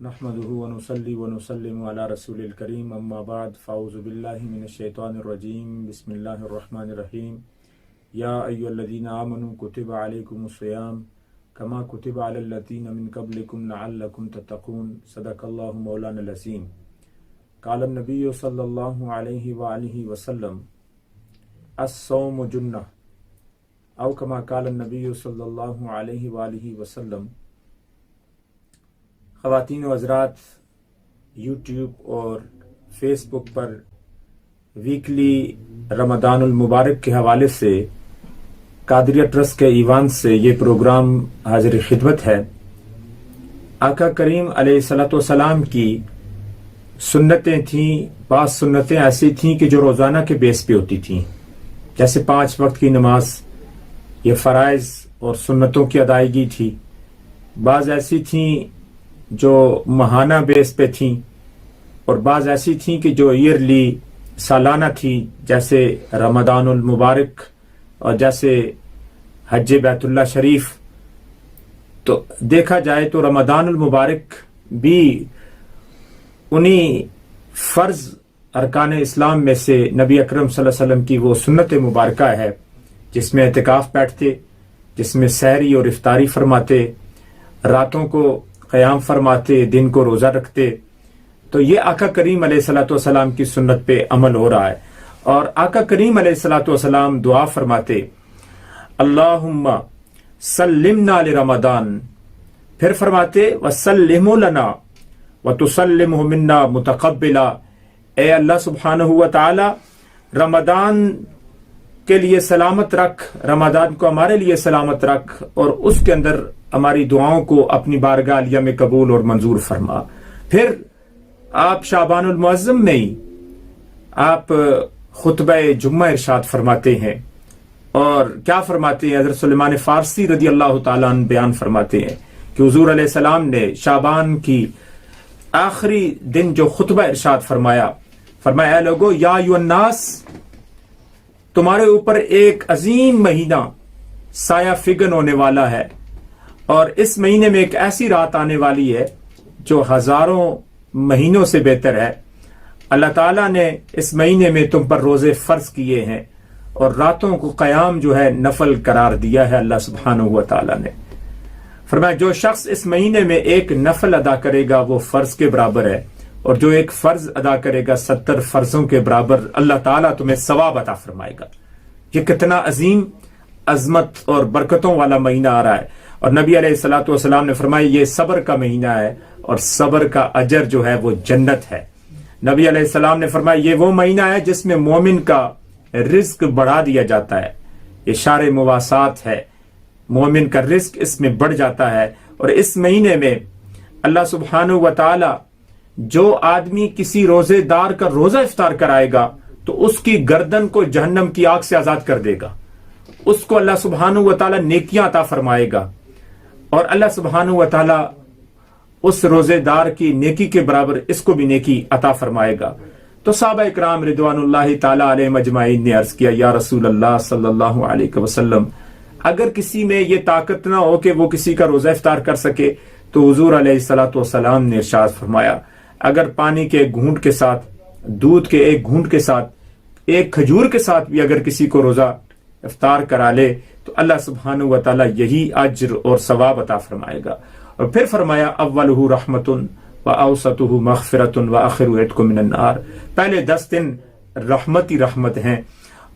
नहमदुहु व नुसल्ली व नुसल्लिमु अला रसूलिल करीम अम्मा बाद फ़ाऊज़ु बिल्लाहि मिनश शैतानिर रजीम बिस्मिल्लाहिर रहमानिर रहीम या अय्युहल्लज़ीना आमनू कुतिबा अलैकुमुस सियाम कमा कुतिबा अलल लज़ीना मिन क़ब्लिकुम लअल्लकुम तत्तक़ून सदक़ल्लाहु मौलाना अज़ीम क़ाल नबी सल्लल्लाहु अलैहि व आलिहि वसल्लम अस्सौमु जुन्नह औ कमा क़ाल नबी सल्लल्लाहु अलैहि व आलिहि वसल्लम। ख़वातीन व हज़रात, यूट्यूब और फेसबुक पर वीकली रमदानुल मुबारक के हवाले से कादरिया ट्रस्ट के ईवान से ये प्रोग्राम हाजिर खिदमत है। आका करीम अलैहिस्सलाम की सुन्नतें थीं, बाज़ सुन्नतें ऐसी थीं कि जो रोज़ाना के बेस पे होती थीं, जैसे 5 वक्त की नमाज, ये फ़राइज़ और सुन्नतों की अदायगी थी। बाज़ ऐसी थीं जो माहाना बेस पे थीं और बाज़ ऐसी थीं कि जो ईयरली सालाना थी, जैसे रमदानुल मुबारक और जैसे हज बैतुल्लाह शरीफ। तो देखा जाए तो रमदानुल मुबारक भी उन्हीं फ़र्ज अरकान इस्लाम में से नबी अकरम सल्लल्लाहु अलैहि वसल्लम की वो सुन्नत मुबारका है जिसमें एतिकाफ़ बैठते, जिसमें सहरी और इफ्तारी फरमाते, रातों को क़याम फरमाते, दिन को रोज़ा रखते। तो ये आका करीम अलैहिस्सलाम की सुन्नत पे अमल हो रहा है। और आका करीम अलैहिस्सलाम दुआ फरमाते, अल्लाहुम्मा सल्लिमना लिरमदान, फिर फरमाते वसल्लिमु लना व तुसल्लिमहु मिन्ना मुतक़ब्बिला। ए अल्लाह सुब्हानहु व तआला, रमदान के लिए सलामत रख, रमदान को हमारे लिए सलामत रख और उसके अंदर हमारी दुआओं को अपनी बारगाह आलिया में कबूल और मंजूर फरमा। फिर आप शाबानुल मुअज़्ज़म में ही आप खुतबा जुम्मा इरशाद फरमाते हैं। और क्या फरमाते हैं? हज़रत सुलेमान फ़ारसी रज़ी अल्लाह तआला अन्हु बयान फरमाते हैं कि हुज़ूर अलैहिस्सलाम ने शाबान की आखिरी दिन जो खुतबा इरशाद फरमाया, फरमाया लोगो या अय्युहन्नास, तुम्हारे ऊपर एक अजीम महीना साया फिगन होने वाला है और इस महीने में एक ऐसी रात आने वाली है जो हजारों महीनों से बेहतर है। अल्लाह ताला ने इस महीने में तुम पर रोजे फर्ज किए हैं और रातों को क़याम जो है नफल करार दिया है अल्लाह सुब्हानहु व तआला ने। फरमाया जो शख्स इस महीने में एक नफल अदा करेगा वो फर्ज के बराबर है और जो एक फर्ज अदा करेगा 70 फर्जों के बराबर अल्लाह ताला तुम्हें सवाब अता फरमाएगा। ये कितना अजीम अजमत और बरकतों वाला महीना आ रहा है। और नबी अलैहिस्सलातु वस्सलाम ने फरमाया ये सब्र का महीना है और सब्र का अजर जो है वो जन्नत है। नबी अलैहिस्सलाम ने फरमाया ये वो महीना है जिसमें मोमिन का रिज्क बढ़ा दिया जाता है। ये शार मुवासात है, मोमिन का रिज्क इसमें बढ़ जाता है। और इस महीने में अल्लाह सुब्हानहु व तआला जो आदमी किसी रोजेदार का रोजा इफ्तार कराएगा तो उसकी गर्दन को जहन्नम की आग से आजाद कर देगा, उसको अल्लाह सुब्हानहु व तआला नेकियां अता फरमाएगा और अल्लाह सुब्हानहु व तआला उस रोजेदार की नेकी के बराबर इसको भी नेकी अता फरमाएगा। तो सहाबा इकराम रिदवानुल्लाहि तआला अलैहिम अजमाइन ने अर्ज किया, या रसूल अल्लाह सल्लल्लाहु अलैहि वसल्लम, अगर किसी में ये ताकत ना हो कि वो किसी का रोजा इफ्तार कर सके तो हुजूर अलैहिस्सलातु वस्सलाम ने इरशाद फरमाया, अगर पानी के एक घूंट के साथ, दूध के एक घूंट के साथ, एक खजूर के साथ भी अगर किसी को रोजा इफ्तार करा ले तो अल्लाह सुब्हानहु व तआला यही अज्र और सवाब अता फरमाएगा। और फिर फरमाया अव्वलुहु रहमतुन व औसतुहु मग़फ़िरतुन व आखिरुहु इत्क़ुम मिनन नार, पहले 10 दिन रहमत ही रहमत हैं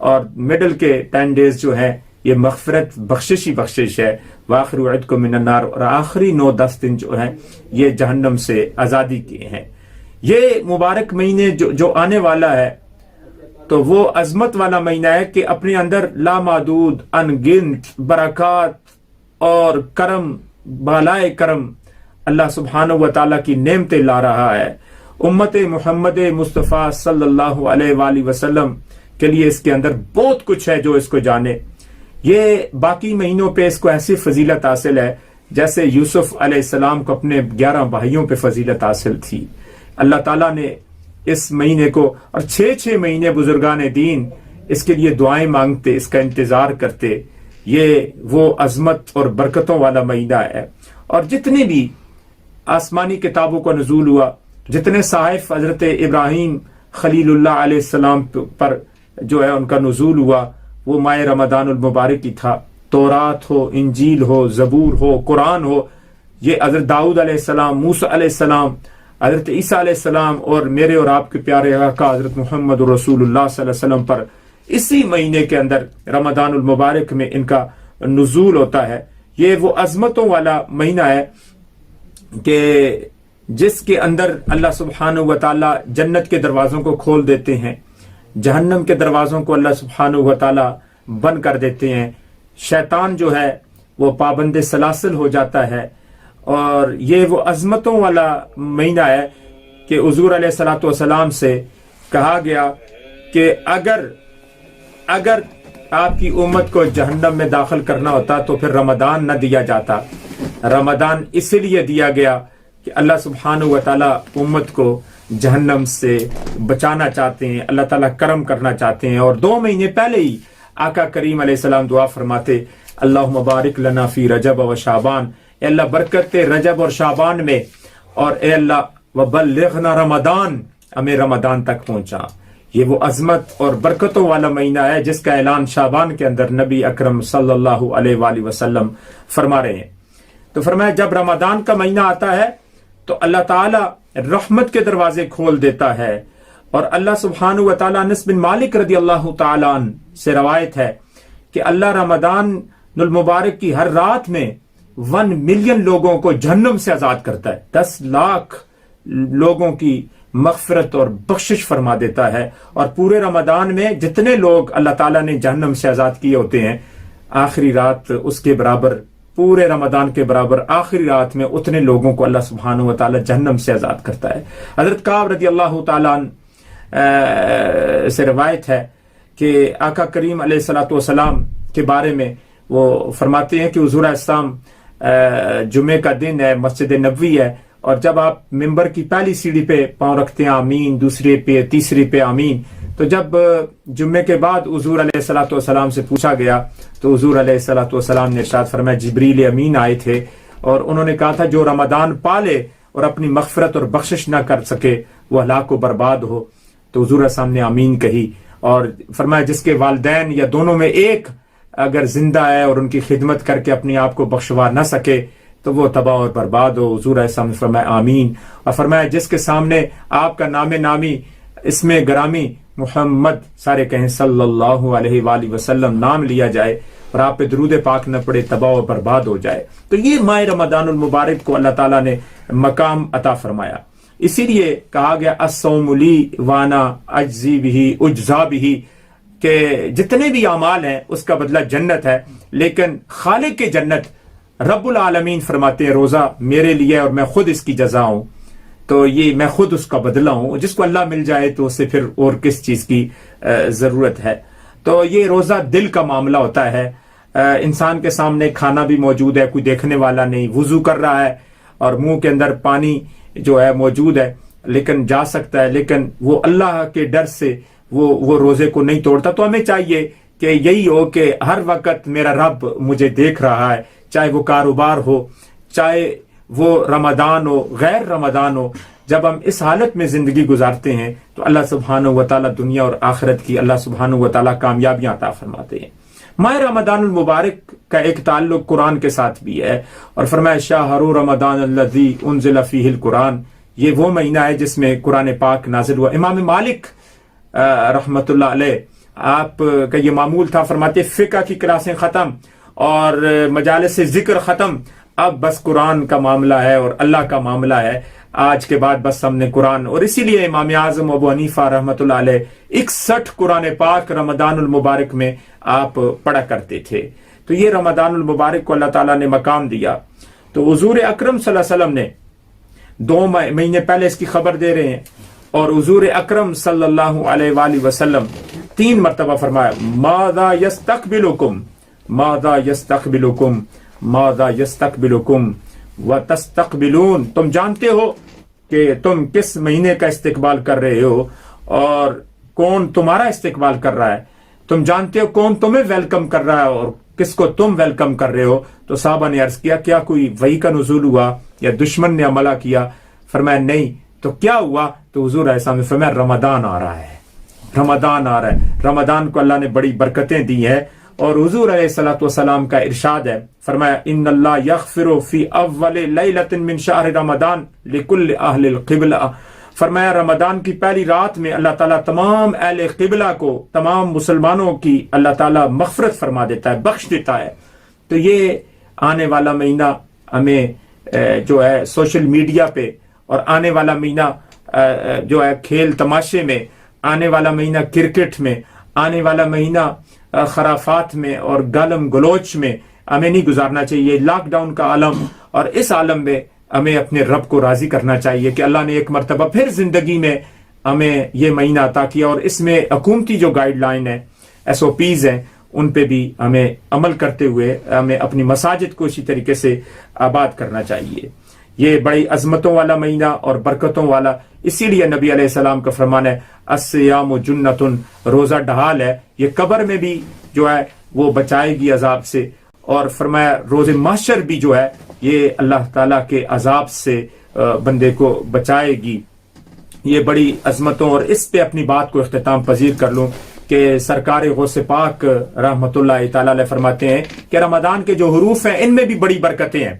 और मिडल के 10 डेज जो हैं ये मग़फ़िरत बख्शिश ही बख्शिश है। व आखिरुहु इत्क़ुम मिनन नार, और आखिरी 9-10 दिन जो हैं ये जहन्नम से आज़ादी के हैं। ये मुबारक महीने जो आने वाला है तो वो अजमत वाला महीना है कि अपने अंदर लामादूद अनगिनत बरक़ात और करम, बालाए करम अल्लाह सुब्हानहु व तआला की नेमतें ला रहा है। उम्मत मुहम्मद मुस्तफ़ा सल्लल्लाहु अलैहि वसल्लम के लिए इसके अंदर बहुत कुछ है जो इसको जाने। ये बाकी महीनों पे इसको ऐसी फजीलत हासिल है जैसे यूसुफ अलैहिस्सलाम को अपने 11 भाइयों पे फजीलत हासिल थी। अल्लाह ताला ने इस महीने को, और 6-6 महीने बुजुर्गान दीन इसके लिए दुआएं मांगते, इसका इंतजार करते। ये वो अजमत और बरकतों वाला महीना है। और जितने भी आसमानी किताबों का नजूल हुआ, जितने साहिफ हजरत इब्राहिम खलीलुल्लाह अलैहिस्सलाम पर जो है उनका नजूल हुआ वो माह रमदानुल मुबारक ही था। तौरात हो, इंजील हो, जबूर हो, कुरान हो, ये हजरत दाऊद अलैहिस्सलाम, मूसा अलैहिस्सलाम, हजरत ईसा अलैहिस्सलाम और मेरे और आपके प्यारे आका हजरत मोहम्मद रसूलुल्लाह सल्लल्लाहु अलैहि वसल्लम पर इसी महीने के अंदर रमदानुल मुबारक में इनका नुज़ूल होता है। ये वो अजमतों वाला महीना है कि जिसके अंदर अल्लाह सुब्हानहू व तआला जन्नत के दरवाजों को खोल देते हैं, जहन्नम के दरवाजों को अल्लाह सुब्हानहू व तआला बंद कर देते हैं। शैतान जो है वो पाबंद सलासिल हो जाता है। और ये वो अजमतों वाला महीना है कि हुजूर अलैहिस्सलातु वस्सलाम से कहा गया कि अगर आपकी उम्मत को जहन्नम में दाखिल करना होता तो फिर रमदान न दिया जाता। रमदान इसलिए दिया गया कि अल्लाह सुब्हानहू व तआला उम्मत को जहन्नम से बचाना चाहते हैं, अल्लाह ताला करम करना चाहते हैं। और 2 महीने पहले ही आका करीम अलैहिस्सलाम दुआ फरमाते, अल्लाहुम्मा बारिक लना फी रजब व शाबान, ए अल्लाह बरकत रजब और शाबान में, और ए अल्लाह वबल्लिगना रमदान, हमें रमदान तक पहुंचा। ये वो अजमत और बरकतों वाला महीना है जिसका ऐलान शाबान के अंदर नबी अकरम सल्लल्लाहु अलैहि वसल्लम फरमा रहे हैं। तो फरमाया जब रमदान का महीना आता है तो अल्लाह ताला रहमत के दरवाजे खोल देता है। और अल्लाह सुब्हानहू व तआला अनस बिन मालिक रदी अल्लाह तआला अन्हु से रवायत है कि अल्लाह रमदानुल मुबारक की हर रात में 1 मिलियन लोगों को जहन्नम से आजाद करता है। 10 लाख लोगों की मगफिरत और बख्शिश फरमा देता है। और पूरे रमदान में जितने लोग अल्लाह ताला ने जहन्नम से आजाद किए होते हैं, आखिरी रात उसके बराबर, पूरे रमदान के बराबर आखिरी रात में उतने लोगों को अल्लाह सुब्हानहू व तआला जहन्नम से आजाद करता है। हजरत काब रदी अल्लाह तआला अन्हु से रवायत है कि आका करीम अलैहिस्सलातु वस्सलाम के बारे में वो फरमाते हैं कि हुजूर इस्लाम जुमे का दिन है, मस्जिद नबवी है, और जब आप मिंबर की पहली सीढ़ी पे पांव रखते हैं आमीन, दूसरे पे, तीसरी पे आमीन। तो जब जुम्मे के बाद हुजूर अलैहिस्सलातु वस्सलाम से पूछा गया तो हुजूर अलैहिस्सलातु वस्सलाम ने इरशाद फरमाया जिब्रील अमीन आए थे और उन्होंने कहा था जो रमदान पाले और अपनी मगफिरत और बख्शिश ना कर सके वो हलाक व बर्बाद हो। तो हुजूर साहब ने आमीन कही और फरमाया जिसके वालिदैन या दोनों में एक अगर जिंदा है और उनकी खिदमत करके अपने आप को बख्शवा न सके तो वो तबाह और बर्बाद हो। हुजूर साहब ने फरमाया आमीन। और फरमाया जिसके सामने आपका नामे नामी इसमें ग्रामी मुहम्मद, सारे कहें सल्लल्लाहु अलैहि वसल्लम, नाम लिया जाए और आप पे दरूद पाक न पड़े, तबाह और बर्बाद हो जाए। तो ये माह रमदानुल मुबारक को अल्लाह ताला ने मकाम अता फरमाया। इसीलिए कहा गया अस्सौमुली वाना अज्जी बिही उज्जा बिही, के जितने भी अमाल हैं उसका बदला जन्नत है, लेकिन खालिक के जन्नत रब्बुल आलमीन फरमाते हैं रोजा मेरे लिए और मैं खुद इसकी जजा हूं। तो ये मैं खुद उसका बदला हूं, जिसको अल्लाह मिल जाए तो उससे फिर और किस चीज की जरूरत है। तो ये रोजा दिल का मामला होता है। इंसान के सामने खाना भी मौजूद है, कोई देखने वाला नहीं, वुजू कर रहा है और मुंह के अंदर पानी जो है मौजूद है, लेकिन जा सकता है, लेकिन वो अल्लाह के डर से वो रोजे को नहीं तोड़ता। तो हमें चाहिए कि यही हो कि हर वक्त मेरा रब मुझे देख रहा है, चाहे वो कारोबार हो, चाहे वो रमदान हो, गैर रमदान हो। जब हम इस हालत में जिंदगी गुजारते हैं तो अल्लाह सुब्हानहू व तआला दुनिया और आखिरत की अल्लाह सुब्हानहू व तआला कामयाबियां अता फरमाते हैं। माह रमदानुल मुबारक का एक ताल्लुक कुरान के साथ भी है और फरमाया शाहरु रमदान अल्लज़ी उन्ज़िला फ़ीहिल कुरान, ये वो महीना है जिसमें कुरान पाक नाजिल हुआ। इमाम मालिक रहमतुल्लाह अलैह आप का ये मामूल था, फरमाते फिक़ह की क्लासें खत्म और मजालिस से जिक्र खत्म, अब बस कुरान का मामला है और अल्लाह का मामला है। आज के बाद बस हमने कुरान, और इसीलिए इमाम आज़म अबू हनीफा रहमतुल्लाह अलैह 61 कुरान पाक रमदानुल मुबारक में आप पढ़ा करते थे। तो ये रमदानुल मुबारक को अल्लाह ताला ने मकाम दिया। तो हुजूर अकरम सल्लल्लाहु अलैहि वसल्लम ने 2 महीने पहले इसकी खबर दे रहे हैं और हुजूर अकरम सल्लल्लाहु अलैहि वसल्लम 3 मरतबा फरमाया माज़ा यस्तक़बिलुकुम, माज़ा यस्तक़बिलुकुम, माज़ा यस्तक़बिलुकुम व तस्तक़बिलून, तुम जानते हो कि तुम किस महीने का इस्तिकबाल कर रहे हो और कौन तुम्हारा इस्तिकबाल कर रहा है, तुम जानते हो कौन तुम्हें वेलकम कर रहा है और کس کو تم ویلکم کر رہے ہو؟ تو صحابہ نے عرض کیا کیا کوئی وحی کا نزول ہوا یا دشمن نے حملہ کیا؟ فرمایا نہیں. تو کیا ہوا؟ تو حضور علیہ السلام نے فرمایا رمضان آ رہا ہے، رمضان آ رہا ہے. رمضان کو اللہ نے بڑی برکتیں دی ہیں، اور حضور علیہ الصلوۃ والسلام کا ارشاد ہے، فرمایا ان اللہ یغفر فی اول لیلۃ من شہر رمضان لکل اہل القبلہ. فرمایا رمضان کی پہلی رات میں اللہ تعالیٰ تمام اہل قبلہ کو، تمام مسلمانوں کی اللہ تعالیٰ مغفرت فرما دیتا ہے، بخش دیتا ہے. تو یہ آنے والا مہینہ ہمیں جو ہے سوشل میڈیا پہ، اور آنے والا مہینہ جو ہے کھیل تماشے میں، آنے والا مہینہ کرکٹ میں، آنے والا مہینہ خرافات میں اور گالم گلوچ میں ہمیں نہیں گزارنا چاہیے. لاک ڈاؤن کا عالم، اور اس عالم میں ہمیں اپنے رب کو راضی کرنا چاہیے کہ اللہ نے ایک مرتبہ پھر زندگی میں ہمیں یہ مہینہ عطا کیا، اور اس میں حکومتی جو گائیڈ لائن ہے، SOPs ہیں، ان پہ بھی ہمیں عمل کرتے ہوئے ہمیں اپنی مساجد کو اسی طریقے سے آباد کرنا چاہیے. یہ بڑی عظمتوں والا مہینہ اور برکتوں والا، اسی لیے نبی علیہ السلام کا فرمان ہے الصیام جنۃ، روزہ ڈھال ہے، یہ قبر میں بھی جو ہے وہ بچائے گی عذاب سے، اور فرمایا روز محشر بھی جو ہے یہ اللہ تعالیٰ کے عذاب سے بندے کو بچائے گی. یہ بڑی عظمتوں، اور اس پہ اپنی بات کو اختتام پذیر کر لوں کہ سرکار غوث پاک رحمت اللہ تعالیٰ علیہ فرماتے ہیں کہ رمضان کے جو حروف ہیں ان میں بھی بڑی برکتیں ہیں.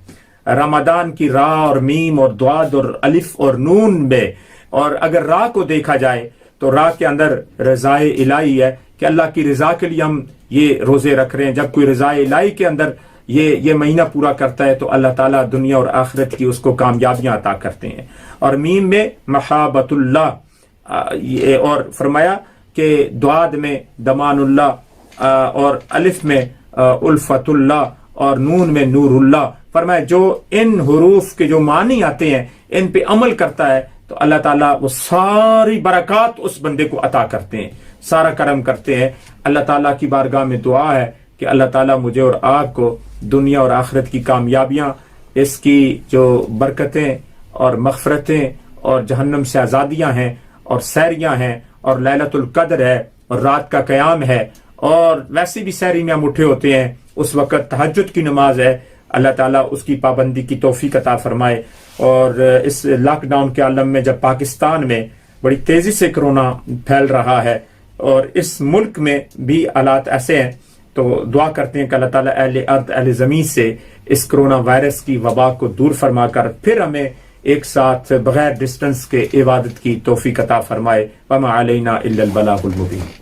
رمضان کی را اور میم اور دعاد اور الف اور نون میں، اور اگر را کو دیکھا جائے تو را کے اندر رضائے الہی ہے کہ اللہ کی رضا کے لیے ہم یہ روزے رکھ رہے ہیں. جب کوئی رضائے الہی کے اندر یہ مہینہ پورا کرتا ہے تو اللہ تعالیٰ دنیا اور آخرت کی اس کو کامیابیاں عطا کرتے ہیں. اور میم میں محابت اللہ، اور فرمایا کہ دعاد میں دمان اللہ، اور الف میں الفت اللہ، اور نون میں نور اللہ. فرمایا جو ان حروف کے جو معنی آتے ہیں ان پہ عمل کرتا ہے تو اللہ تعالیٰ وہ ساری برکات اس بندے کو عطا کرتے ہیں، سارا کرم کرتے ہیں. اللہ تعالیٰ کی بارگاہ میں دعا ہے کہ اللہ تعالیٰ مجھے اور آپ کو دنیا اور آخرت کی کامیابیاں، اس کی جو برکتیں اور مغفرتیں اور جہنم سے آزادیاں ہیں اور سحریاں ہیں اور لیلۃ القدر ہے اور رات کا قیام ہے، اور ویسے بھی سحری میں ہم اٹھے ہوتے ہیں، اس وقت تہجد کی نماز ہے، اللہ تعالیٰ اس کی پابندی کی توفیق عطا فرمائے. اور اس لاک ڈاؤن کے عالم میں جب پاکستان میں بڑی تیزی سے کرونا پھیل رہا ہے اور اس ملک میں بھی حالات ایسے ہیں، تو دعا کرتے ہیں کہ اللہ تعالیٰ اہل ارض اہل زمین سے اس کرونا وائرس کی وبا کو دور فرما کر پھر ہمیں ایک ساتھ بغیر ڈسٹنس کے عبادت کی توفیق عطا فرمائے. وما علینا الا البلاغ المبین.